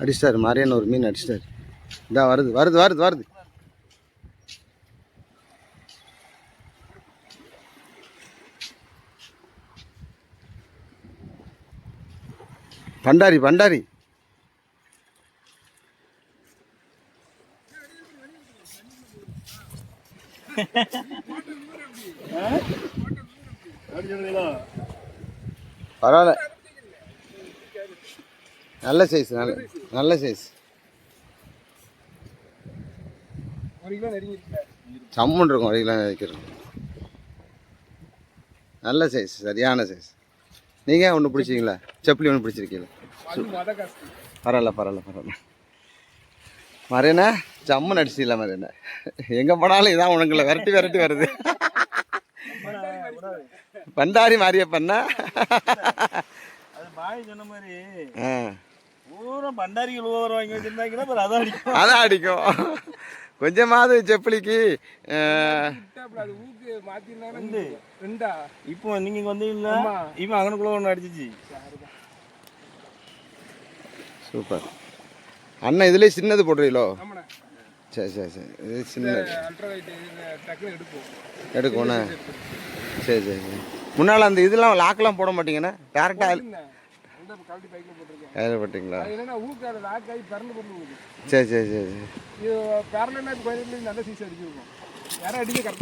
அடிச்சிட்டாரு மாரியான ஒரு மீன் அடிச்சிட்டாரு. இதா வருது வருது வருது வருது. பண்டாரி பண்டாரி. பரவாயில்ல, நல்ல சைஸ், நல்ல நல்ல சைஸ். சம்மன் இருக்கும், 1 கிலோ நெருக்கிறோம். நல்ல சைஸ், சரியான சைஸ். நீங்கள் ஒன்று பிடிச்சிங்களா? செப்பலி ஒன்று பிடிச்சிருக்கீங்களா? பரவாயில்ல பரவாயில்ல பரவாயில்ல. மறையண்ணா ஜம்முன்னு அடிச்சிடல மறையண்ணா. எங்கே போனாலும் இதான் உனக்குள்ள விரட்டி விரட்டி வருது. பண்டாரி மாரியப்பண்ணா. அதான் அடிக்கும். கொஞ்சமாவது செப்பலிக்கு இப்போ நீங்க வந்தீங்களா? இவன் அங்கனுக்குள்ள ஒன்று அடிச்சிச்சு. சூப்பர் அண்ணன். இதுலேயே சின்னது போடுறீங்களோ? சரி சரி சரி. இது சின்னது எடுக்கும்ண்ணா. சரி சரி சரி. முன்னால் அந்த இதெல்லாம் லாக்கெல்லாம் போட மாட்டீங்கண்ணா? டேரெக்டாக கையில் போட்டிங்களா? சரி சரி சரி சரி.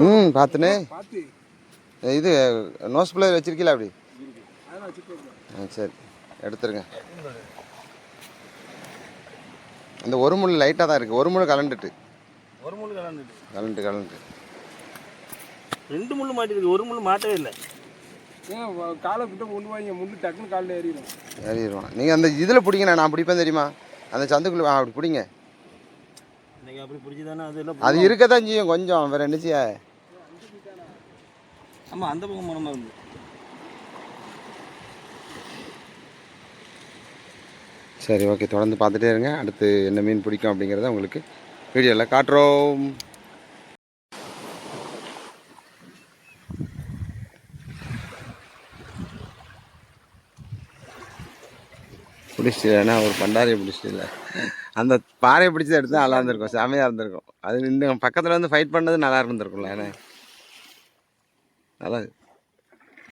ம் பார்த்துனே. இது நோஸ் பிளேயர் வச்சிருக்கீங்களா அப்படி? சரி எடுத்துருங்க. அந்த ஒரு முள் லைட்டாக தான் இருக்குது. ஒரு முள் கலண்டுட்டு. கலண்டு 2 முள் மாட்டிருக்கு, ஒரு முள் மாட்டவே இல்லை. காலை கிட்ட கொண்டு வாங்க, முள்ளு டக்குன்னு காலில் ஏறிடுவான். நீங்கள் அந்த இதில் பிடிங்கண்ணா, நான் பிடிப்பேன் தெரியுமா? அந்த சந்துக்குள்ள அப்படி பிடிங்க. அப்படி பிடிச்சிதானே அது இருக்க தான் செய்யும் கொஞ்சம். வேறு என்ன செய்ய? ஆமாம், அந்த பக்கம் மரமாக இருந்து. சரி ஓகே, தொடர்ந்து பார்த்துட்டே இருங்க. அடுத்து என்ன மீன் பிடிக்கும் அப்படிங்கிறத உங்களுக்கு வீடியோவில் காட்டுறோம். பிடிச்சிட்டேன்னா ஒரு பண்டாரியை பிடிச்சிட்டில்ல, அந்த பாறையை பிடிச்சி எடுத்து நல்லா இருந்திருக்கும், செமையாக இருந்திருக்கும். அது இந்த பக்கத்தில் வந்து ஃபைட் பண்ணது நல்லா இருந்திருக்கும்ல. ஏன்னா நல்லா